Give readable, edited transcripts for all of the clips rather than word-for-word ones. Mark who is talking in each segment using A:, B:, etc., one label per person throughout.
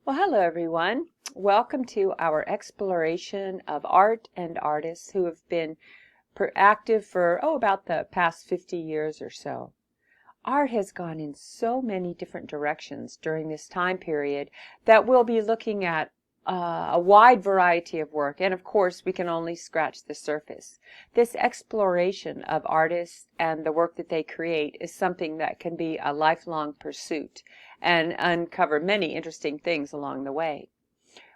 A: Well, hello everyone. Welcome to our exploration of art and artists who have been active for, about the past 50 years or so. Art has gone in so many different directions during this time period that we'll be looking at a wide variety of work, and of course we can only scratch the surface. This exploration of artists and the work that they create is something that can be a lifelong pursuit and uncover many interesting things along the way.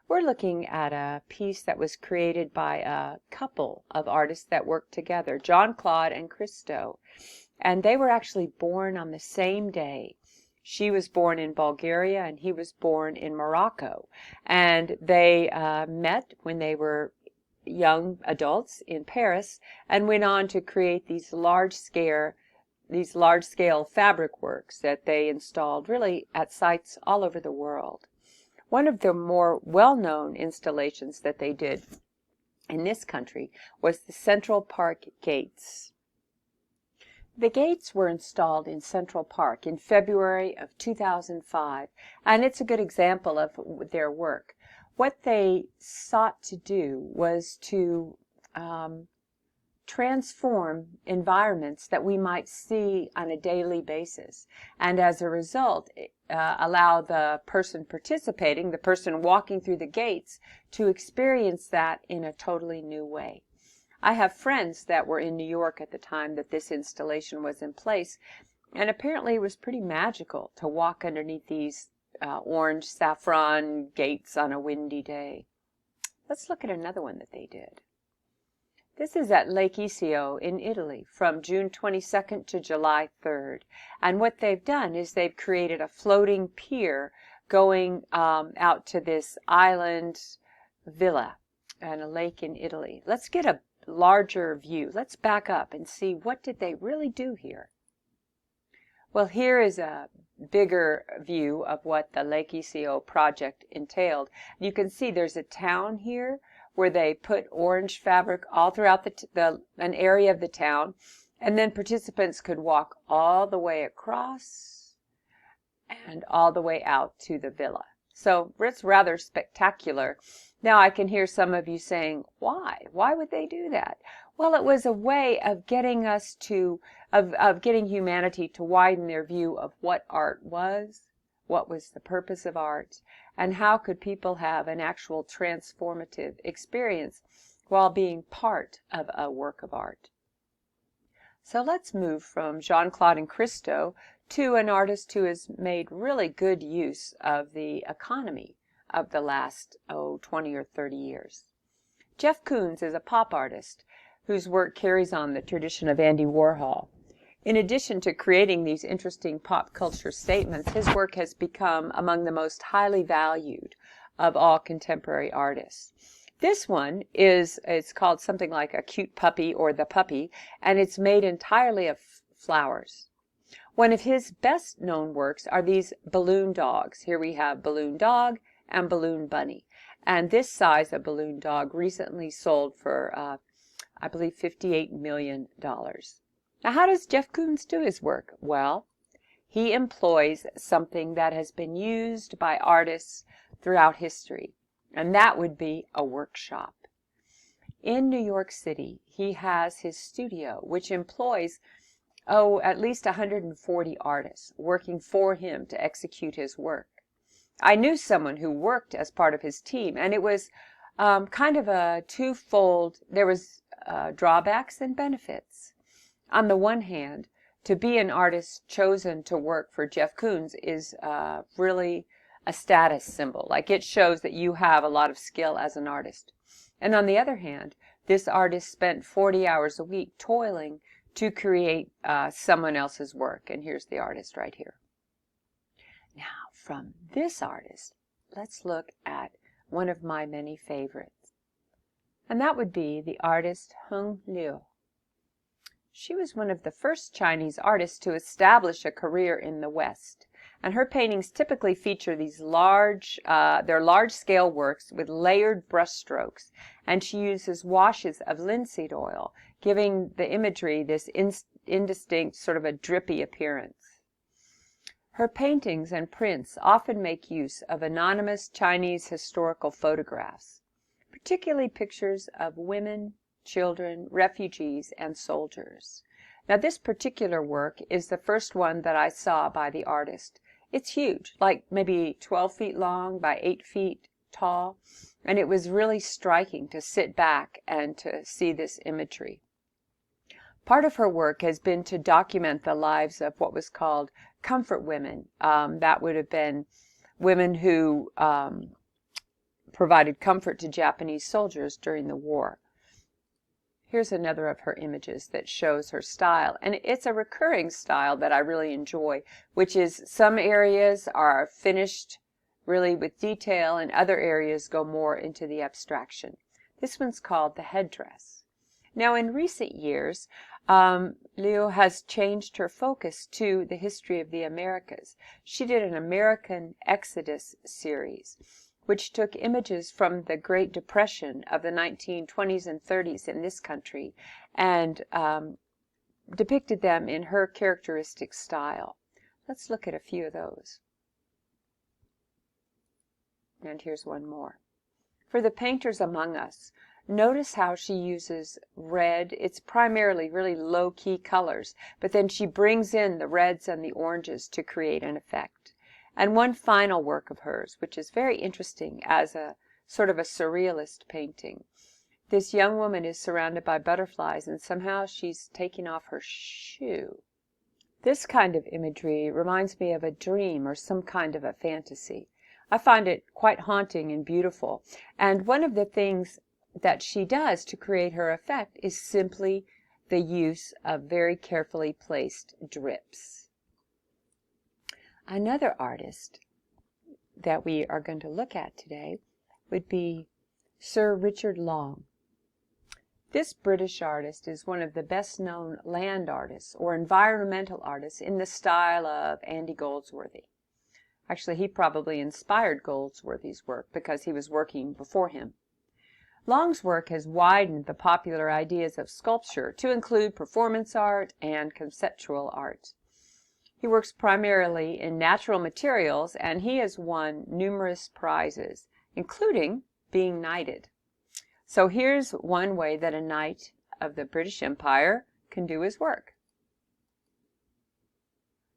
A: We're looking at a piece that was created by a couple of artists that worked together, Jean-Claude and Christo. And they were actually born on the same day. She was born in Bulgaria and he was born in Morocco. And they met when they were young adults in Paris and went on to create these large-scale fabric works that they installed really at sites all over the world. One of the more well-known installations that they did in this country was the Central Park gates. The gates were installed in Central Park in February of 2005, and it's a good example of their work. What they sought to do was to transform environments that we might see on a daily basis, and as a result, allow the person participating, the person walking through the gates, to experience that in a totally new way. I have friends that were in New York at the time that this installation was in place, and apparently it was pretty magical to walk underneath these orange saffron gates on a windy day. Let's look at another one that they did. This is at Lake Iseo in Italy from June 22nd to July 3rd. And what they've done is they've created a floating pier going out to this island villa and a lake in Italy. Let's get a larger view. Let's back up and see what did they really do here. Well, here is a bigger view of what the Lake Iseo project entailed. You can see there's a town here where they put orange fabric all throughout an area of the town, and then participants could walk all the way across and all the way out to the villa. So it's rather spectacular. Now I can hear some of you saying, why? Why would they do that? Well, it was a way of getting us to, of getting humanity to widen their view of what art was, what was the purpose of art, and how could people have an actual transformative experience while being part of a work of art. So let's move from Jean-Claude and Christo to an artist who has made really good use of the economy of the last, 20 or 30 years. Jeff Koons is a pop artist whose work carries on the tradition of Andy Warhol. In addition to creating these interesting pop culture statements, his work has become among the most highly valued of all contemporary artists. This one it's called something like A Cute Puppy or The Puppy, and it's made entirely of flowers. One of his best known works are these balloon dogs. Here we have Balloon Dog and Balloon Bunny. And this size of balloon dog recently sold for, I believe, $58 million. Now, how does Jeff Koons do his work? Well, he employs something that has been used by artists throughout history, and that would be a workshop. In New York City, he has his studio, which employs at least 140 artists working for him to execute his work. I knew someone who worked as part of his team, and it was kind of a twofold. There was drawbacks and benefits. On the one hand, to be an artist chosen to work for Jeff Koons is really a status symbol. Like, it shows that you have a lot of skill as an artist. And on the other hand, this artist spent 40 hours a week toiling to create someone else's work. And here's the artist right here. Now, from this artist, let's look at one of my many favorites. And that would be the artist Hung Liu. She was one of the first Chinese artists to establish a career in the West. And her paintings typically feature these they're large-scale works with layered brushstrokes. And she uses washes of linseed oil, giving the imagery this indistinct, sort of a drippy appearance. Her paintings and prints often make use of anonymous Chinese historical photographs, particularly pictures of women, children, refugees, and soldiers. Now, this particular work is the first one that I saw by the artist. It's huge, like maybe 12 feet long by 8 feet tall, and it was really striking to sit back and to see this imagery. Part of her work has been to document the lives of what was called comfort women. That would have been women who provided comfort to Japanese soldiers during the war. Here's another of her images that shows her style, and it's a recurring style that I really enjoy, which is some areas are finished really with detail and other areas go more into the abstraction. This one's called The Headdress. Now, in recent years, Liu has changed her focus to the history of the Americas. She did an American Exodus series, which took images from the Great Depression of the 1920s and 30s in this country and depicted them in her characteristic style. Let's look at a few of those. And here's one more. For the painters among us, notice how she uses red. It's primarily really low-key colors, but then she brings in the reds and the oranges to create an effect. And one final work of hers, which is very interesting as a sort of a surrealist painting. This young woman is surrounded by butterflies, and somehow she's taking off her shoe. This kind of imagery reminds me of a dream or some kind of a fantasy. I find it quite haunting and beautiful. And one of the things that she does to create her effect is simply the use of very carefully placed drips. Another artist that we are going to look at today would be Sir Richard Long. This British artist is one of the best-known land artists or environmental artists in the style of Andy Goldsworthy. Actually, he probably inspired Goldsworthy's work because he was working before him. Long's work has widened the popular ideas of sculpture to include performance art and conceptual art. He works primarily in natural materials, and he has won numerous prizes, including being knighted. So here's one way that a knight of the British Empire can do his work.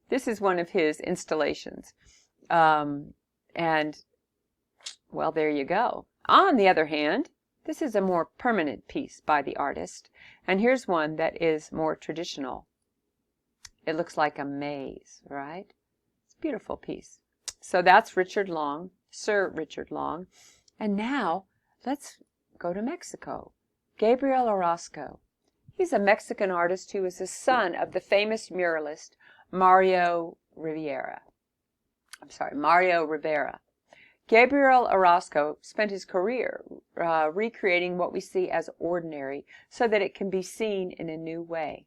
A: This is one of his installations. And, well, there you go. On the other hand, this is a more permanent piece by the artist, and here's one that is more traditional. It looks like a maze, right? It's a beautiful piece. So that's Richard Long, Sir Richard Long. And now let's go to Mexico. Gabriel Orozco. He's a Mexican artist who is the son of the famous muralist Mario Rivera. Gabriel Orozco spent his career recreating what we see as ordinary so that it can be seen in a new way.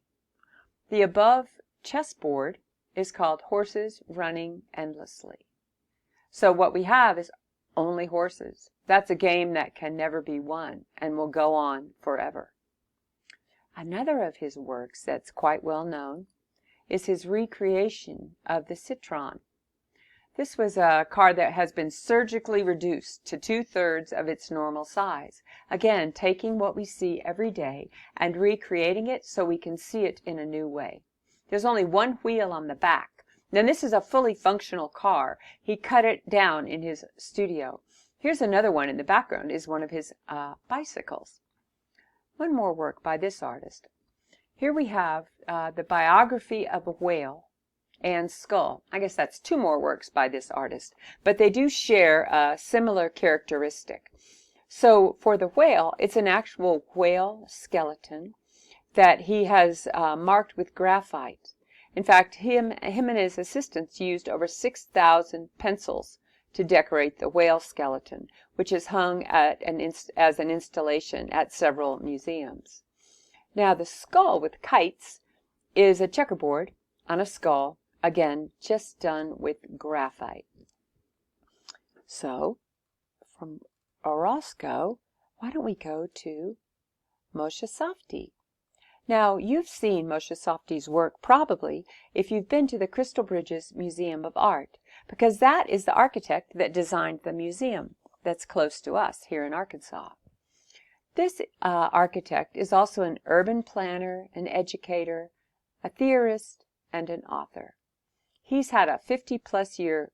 A: The above chessboard is called Horses Running Endlessly. So what we have is only horses. That's a game that can never be won and will go on forever. Another of his works that's quite well known is his recreation of the Citroën. This was a car that has been surgically reduced to 2/3 of its normal size. Again, taking what we see every day and recreating it so we can see it in a new way. There's only one wheel on the back. Then this is a fully functional car. He cut it down in his studio. Here's another one in the background is one of his bicycles. One more work by this artist. Here we have the biography of a whale and skull. I guess that's two more works by this artist, but they do share a similar characteristic. So for the whale, it's an actual whale skeleton that he has marked with graphite. In fact, him and his assistants used over 6,000 pencils to decorate the whale skeleton, which is hung at as an installation at several museums. Now, the skull with kites is a checkerboard on a skull, again, just done with graphite. So, from Orozco, why don't we go to Moshe Safdie? Now, you've seen Moshe Safdie's work probably if you've been to the Crystal Bridges Museum of Art, because that is the architect that designed the museum that's close to us here in Arkansas. This architect is also an urban planner, an educator, a theorist, and an author. He's had a 50-plus year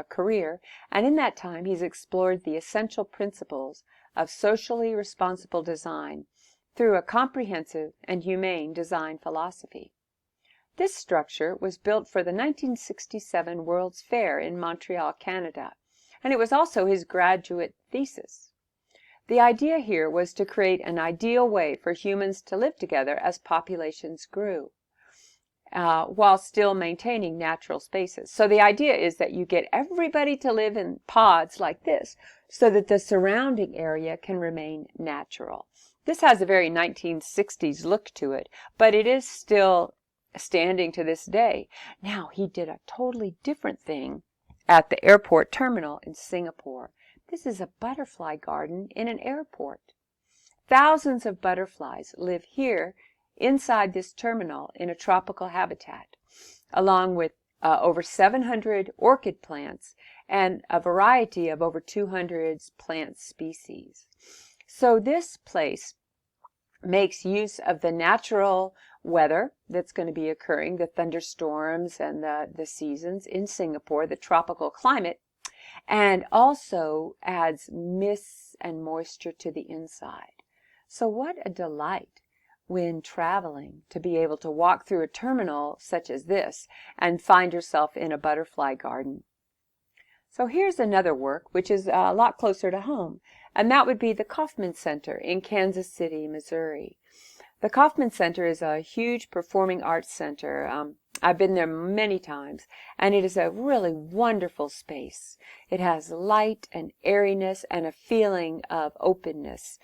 A: career, and in that time he's explored the essential principles of socially responsible design through a comprehensive and humane design philosophy. This structure was built for the 1967 World's Fair in Montreal, Canada, and it was also his graduate thesis. The idea here was to create an ideal way for humans to live together as populations grew, while still maintaining natural spaces. So the idea is that you get everybody to live in pods like this so that the surrounding area can remain natural. This has a very 1960s look to it, but it is still standing to this day. Now, he did a totally different thing at the airport terminal in Singapore. This is a butterfly garden in an airport. Thousands of butterflies live here inside this terminal in a tropical habitat, along with over 700 orchid plants and a variety of over 200 plant species. So this place makes use of the natural weather that's going to be occurring, the thunderstorms and the seasons in Singapore, the tropical climate, and also adds mists and moisture to the inside. So what a delight when traveling to be able to walk through a terminal such as this and find yourself in a butterfly garden. So here's another work which is a lot closer to home, and that would be the Kauffman Center in Kansas City, Missouri. The Kauffman Center is a huge performing arts center. I've been there many times, and it is a really wonderful space. It has light and airiness and a feeling of openness.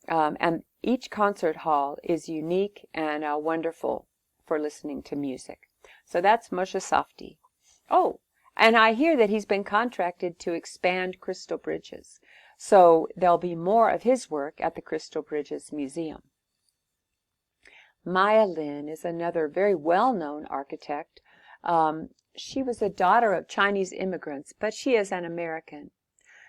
A: And each concert hall is unique and wonderful for listening to music. So that's Moshe Safdie. Oh, and I hear that he's been contracted to expand Crystal Bridges. So there'll be more of his work at the Crystal Bridges Museum. Maya Lin is another very well-known architect. She was a daughter of Chinese immigrants, but she is an American.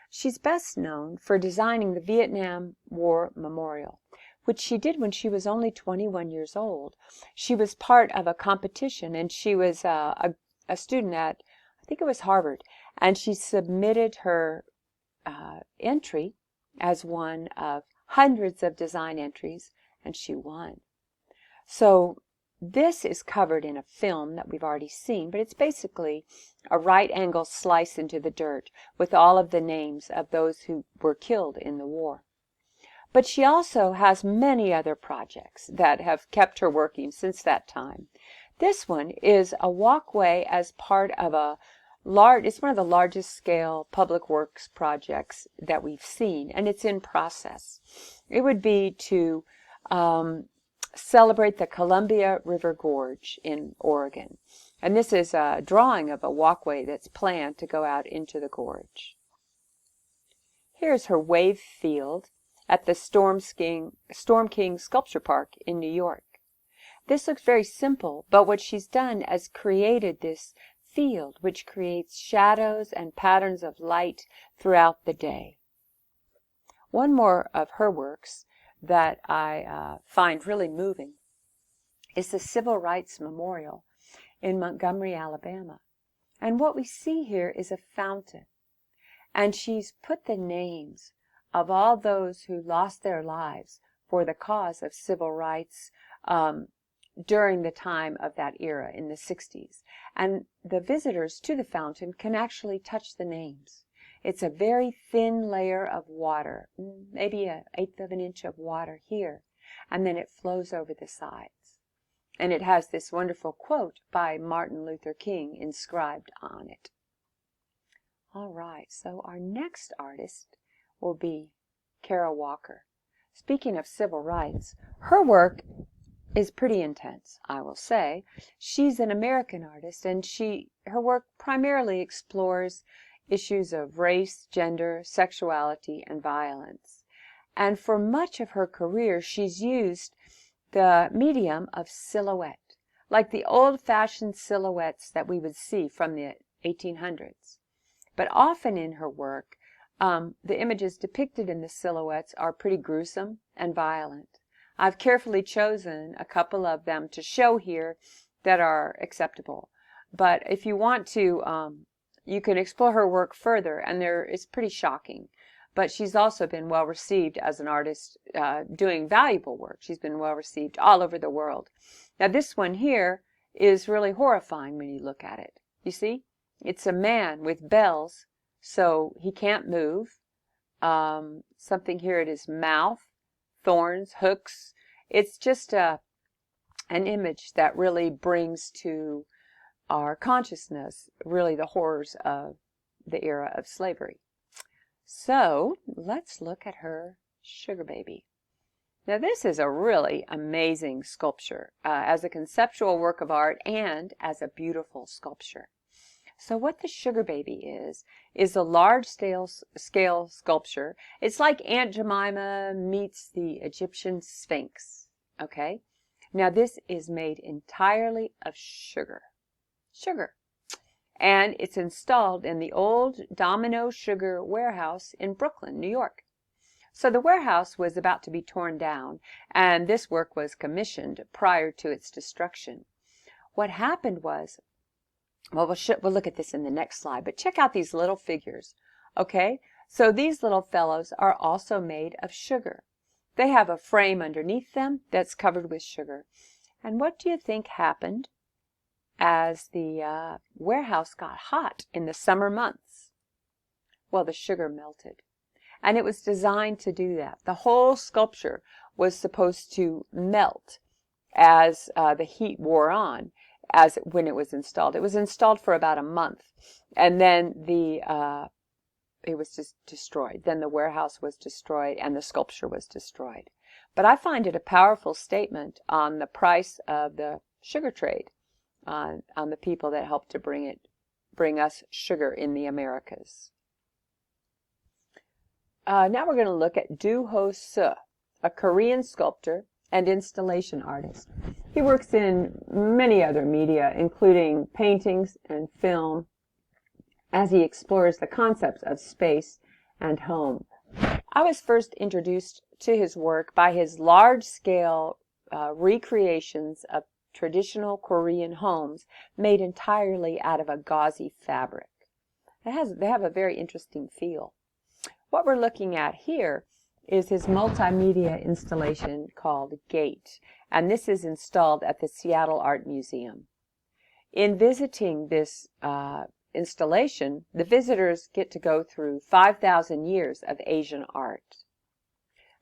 A: She's best known for designing the Vietnam War Memorial, which she did when she was only 21 years old. She was part of a competition, and she was a student at, I think it was Harvard, and she submitted her entry as one of hundreds of design entries, and she won. So this is covered in a film that we've already seen, but it's basically a right-angle slice into the dirt with all of the names of those who were killed in the war. But she also has many other projects that have kept her working since that time. This one is a walkway as part of it's one of the largest scale public works projects that we've seen, and it's in process. It would be to celebrate the Columbia River Gorge in Oregon. And this is a drawing of a walkway that's planned to go out into the gorge. Here's her wave field at the Storm King Sculpture Park in New York. This looks very simple, but what she's done is created this field which creates shadows and patterns of light throughout the day. One more of her works that I find really moving is the Civil Rights Memorial in Montgomery, Alabama. And what we see here is a fountain. And she's put the names of all those who lost their lives for the cause of civil rights during the time of that era in the 60s. And the visitors to the fountain can actually touch the names. It's a very thin layer of water, maybe 1/8 of an inch of water here, and then it flows over the sides. And it has this wonderful quote by Martin Luther King inscribed on it. All right, so our next artist will be Kara Walker. Speaking of civil rights, her work is pretty intense, I will say. She's an American artist, and her work primarily explores issues of race, gender, sexuality, and violence. And for much of her career, she's used the medium of silhouette, like the old-fashioned silhouettes that we would see from the 1800s. But often in her work, the images depicted in the silhouettes are pretty gruesome and violent. I've carefully chosen a couple of them to show here that are acceptable. But if you want to, you can explore her work further, and it's pretty shocking. But she's also been well received as an artist doing valuable work. She's been well received all over the world. Now this one here is really horrifying when you look at it. You see? It's a man with bells, so he can't move. Something here at his mouth, thorns, hooks. It's just an image that really brings to our consciousness really the horrors of the era of slavery. So let's look at her sugar baby. Now this is a really amazing sculpture as a conceptual work of art and as a beautiful sculpture. So what the sugar baby is a large scale sculpture. It's like Aunt Jemima meets the Egyptian Sphinx. Okay? Now this is made entirely of sugar. And it's installed in the old Domino Sugar warehouse in Brooklyn, New York. So the warehouse was about to be torn down, and this work was commissioned prior to its destruction. What happened was, well, we'll look at this in the next slide, but check out these little figures, okay? So these little fellows are also made of sugar. They have a frame underneath them that's covered with sugar. And what do you think happened as the warehouse got hot in the summer months? Well, the sugar melted. And it was designed to do that. The whole sculpture was supposed to melt as the heat wore on, when it was installed. It was installed for about a month, and then it was just destroyed. Then the warehouse was destroyed, and the sculpture was destroyed. But I find it a powerful statement on the price of the sugar trade, on the people that helped to bring us sugar in the Americas. Now we're going to look at Do Ho Suh, a Korean sculptor and installation artist. He works in many other media, including paintings and film, as he explores the concepts of space and home. I was first introduced to his work by his large-scale recreations of traditional Korean homes made entirely out of a gauzy fabric. They have a very interesting feel. What we're looking at here is his multimedia installation called Gate, and this is installed at the Seattle Art Museum. In visiting this installation, the visitors get to go through 5,000 years of Asian art.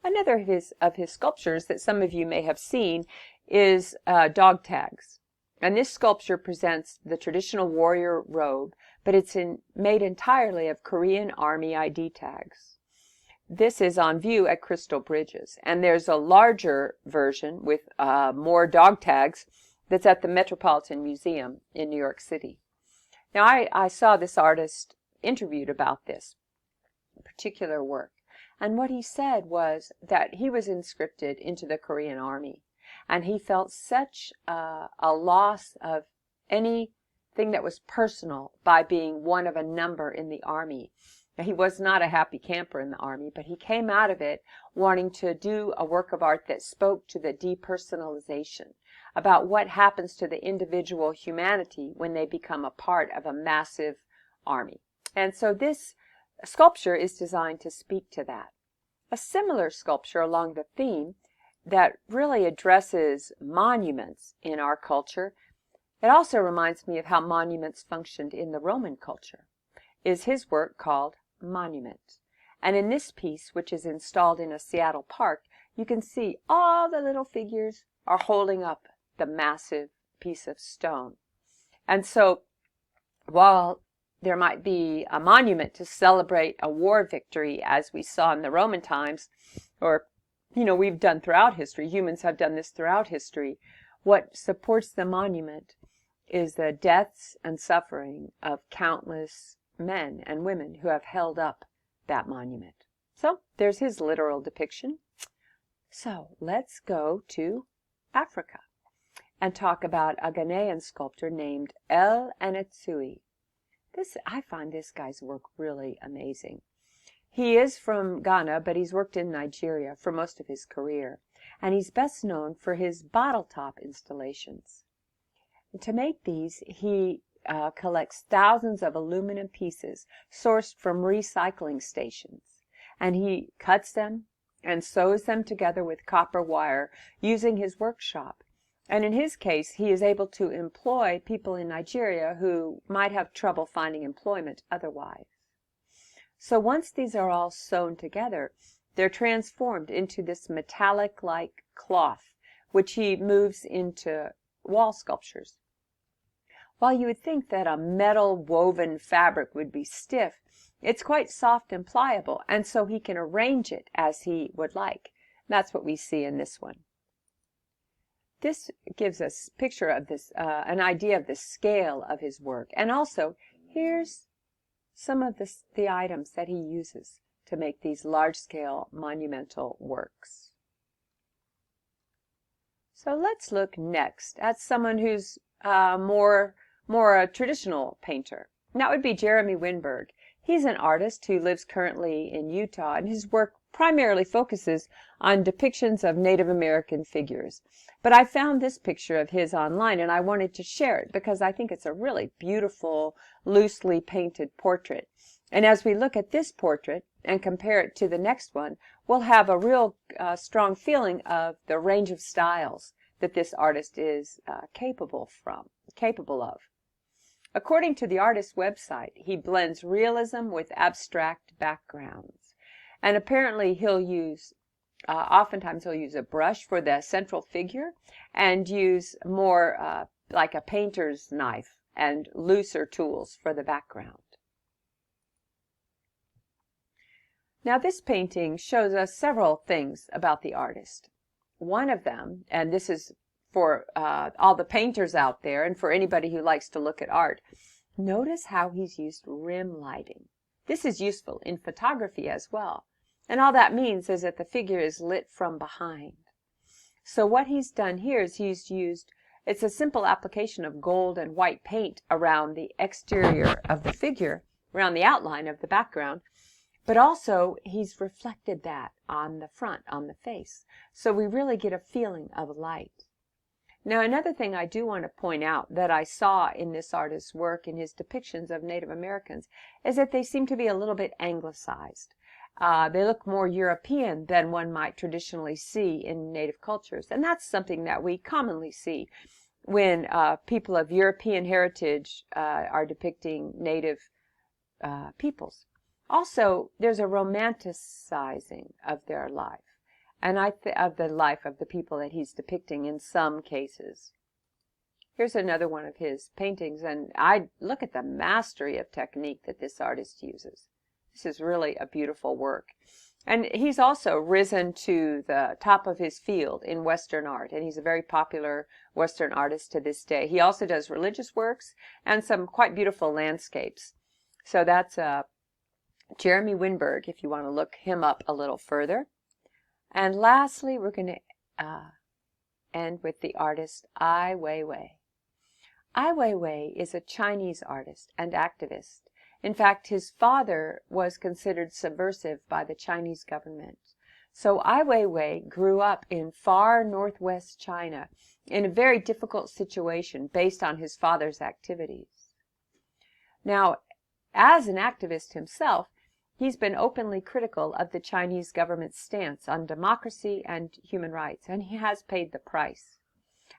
A: Another of his sculptures that some of you may have seen is dog tags. And this sculpture presents the traditional warrior robe, but it's made entirely of Korean Army ID tags. This is on view at Crystal Bridges, and there's a larger version with more dog tags that's at the Metropolitan Museum in New York City. Now, I saw this artist interviewed about this particular work, and what he said was that he was conscripted into the Korean Army, and he felt such a loss of anything that was personal by being one of a number in the Army. Now, he was not a happy camper in the Army, but he came out of it wanting to do a work of art that spoke to the depersonalization, about what happens to the individual humanity when they become a part of a massive army. And so this sculpture is designed to speak to that. A similar sculpture along the theme that really addresses monuments in our culture, it also reminds me of how monuments functioned in the Roman culture, is his work called Monument. And in this piece, which is installed in a Seattle park, you can see all the little figures are holding up the massive piece of stone. And so while there might be a monument to celebrate a war victory, as we saw in the Roman times, or, we've done throughout history, humans have done this throughout history, what supports the monument is the deaths and suffering of countless men and women who have held up that monument. So there's his literal depiction. So let's go to Africa, and talk about a Ghanaian sculptor named El Anatsui. I find this guy's work really amazing. He is from Ghana, but he's worked in Nigeria for most of his career, and he's best known for his bottle top installations. To make these, he collects thousands of aluminum pieces sourced from recycling stations, and he cuts them and sews them together with copper wire using his workshop. And in his case, he is able to employ people in Nigeria who might have trouble finding employment otherwise. So once these are all sewn together, they're transformed into this metallic-like cloth, which he moves into wall sculptures. While you would think that a metal woven fabric would be stiff, it's quite soft and pliable, and so he can arrange it as he would like. That's what we see in this one. This gives us a picture of this, an idea of the scale of his work. And also, here's some of the items that he uses to make these large-scale monumental works. So let's look next at someone who's more a traditional painter. And that would be Jeremy Winberg. He's an artist who lives currently in Utah, and his work primarily focuses on depictions of Native American figures. But I found this picture of his online, and I wanted to share it because I think it's a really beautiful, loosely painted portrait. And as we look at this portrait and compare it to the next one, we'll have a real strong feeling of the range of styles that this artist is capable of. According to the artist's website, he blends realism with abstract backgrounds. And apparently he'll use, oftentimes he'll use a brush for the central figure and use more like a painter's knife and looser tools for the background. Now this painting shows us several things about the artist. One of them, and this is for all the painters out there and for anybody who likes to look at art, notice how he's used rim lighting. This is useful in photography as well. And all that means is that the figure is lit from behind. So what he's done here is it's a simple application of gold and white paint around the exterior of the figure, around the outline of the background, but also he's reflected that on the front, on the face. So we really get a feeling of light. Now, another thing I do want to point out that I saw in this artist's work, in his depictions of Native Americans, is that they seem to be a little bit anglicized. They look more European than one might traditionally see in Native cultures. And that's something that we commonly see when people of European heritage are depicting Native peoples. Also, there's a romanticizing of their life, and of the life of the people that he's depicting in some cases. Here's another one of his paintings, and I look at the mastery of technique that this artist uses. This is really a beautiful work. And he's also risen to the top of his field in Western art, and he's a very popular Western artist to this day. He also does religious works and some quite beautiful landscapes. So that's Jeremy Winberg, if you want to look him up a little further. And lastly, we're going to end with the artist Ai Weiwei. Ai Weiwei is a Chinese artist and activist. In fact, his father was considered subversive by the Chinese government. So Ai Weiwei grew up in far northwest China in a very difficult situation based on his father's activities. Now, as an activist himself, he's been openly critical of the Chinese government's stance on democracy and human rights, and he has paid the price.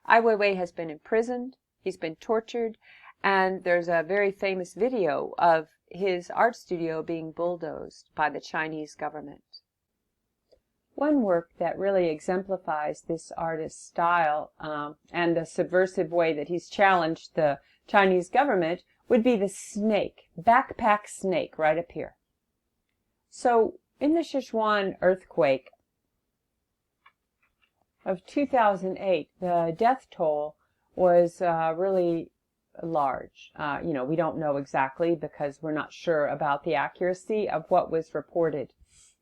A: Ai Weiwei has been imprisoned, he's been tortured, and there's a very famous video of his art studio being bulldozed by the Chinese government. One work that really exemplifies this artist's style and the subversive way that he's challenged the Chinese government would be the snake, backpack snake, right up here. So in the Sichuan earthquake of 2008, the death toll was really large. We don't know exactly because we're not sure about the accuracy of what was reported.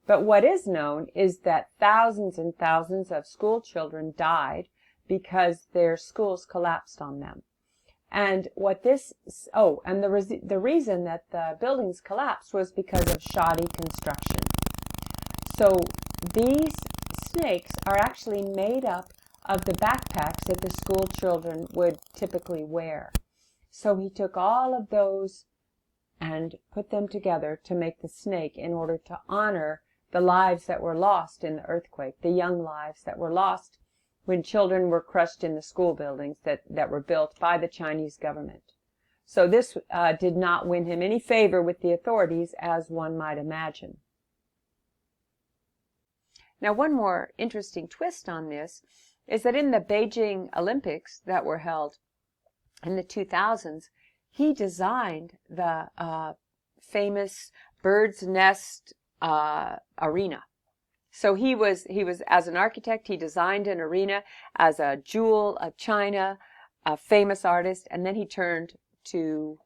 A: But what is known is that thousands and thousands of school children died because their schools collapsed on them. And the reason that the buildings collapsed was because of shoddy construction. So these snakes are actually made up of the backpacks that the school children would typically wear. So he took all of those and put them together to make the snake in order to honor the lives that were lost in the earthquake, the young lives that were lost when children were crushed in the school buildings that were built by the Chinese government. So this did not win him any favor with the authorities, as one might imagine. Now, one more interesting twist on this is that in the Beijing Olympics that were held in the 2000s, he designed the famous bird's nest arena. So he was, as an architect, he designed an arena as a jewel of China, a famous artist, and then he turned to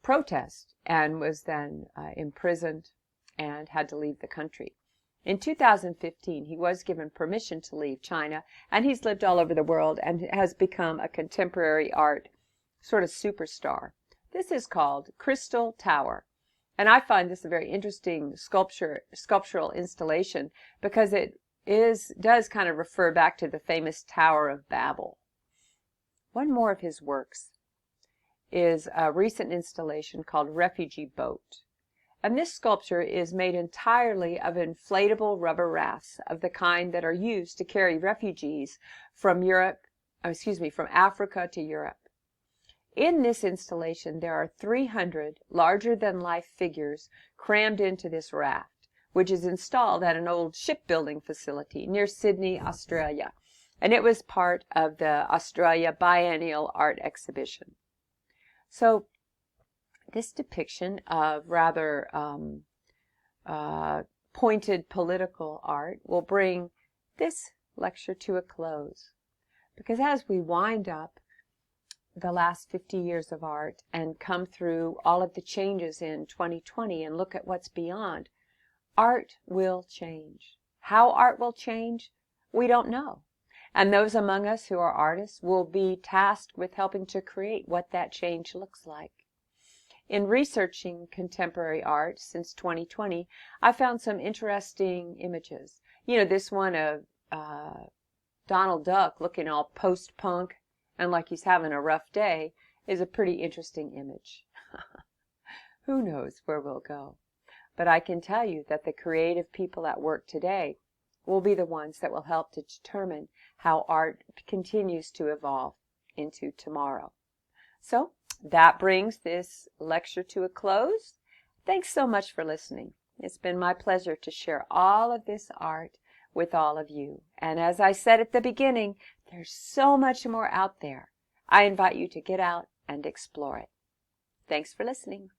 A: protest and was then imprisoned and had to leave the country. In 2015, he was given permission to leave China, and he's lived all over the world and has become a contemporary art sort of superstar. This is called Crystal Tower. And I find this a very interesting sculptural installation because it does kind of refer back to the famous Tower of Babel. One more of his works is a recent installation called Refugee Boat. And this sculpture is made entirely of inflatable rubber rafts of the kind that are used to carry refugees from Africa to Europe. In this installation, there are 300 larger-than-life figures crammed into this raft, which is installed at an old shipbuilding facility near Sydney, Australia. And it was part of the Australia Biennial Art Exhibition. So this depiction of rather pointed political art will bring this lecture to a close. Because as we wind up the last 50 years of art and come through all of the changes in 2020 and look at what's beyond, art will change. How art will change, we don't know. And those among us who are artists will be tasked with helping to create what that change looks like. In researching contemporary art since 2020, I found some interesting images. You know, this one of Donald Duck looking all post-punk and like he's having a rough day is a pretty interesting image. Who knows where we'll go? But I can tell you that the creative people at work today will be the ones that will help to determine how art continues to evolve into tomorrow. So that brings this lecture to a close. Thanks so much for listening. It's been my pleasure to share all of this art with all of you. And as I said at the beginning, there's so much more out there. I invite you to get out and explore it. Thanks for listening.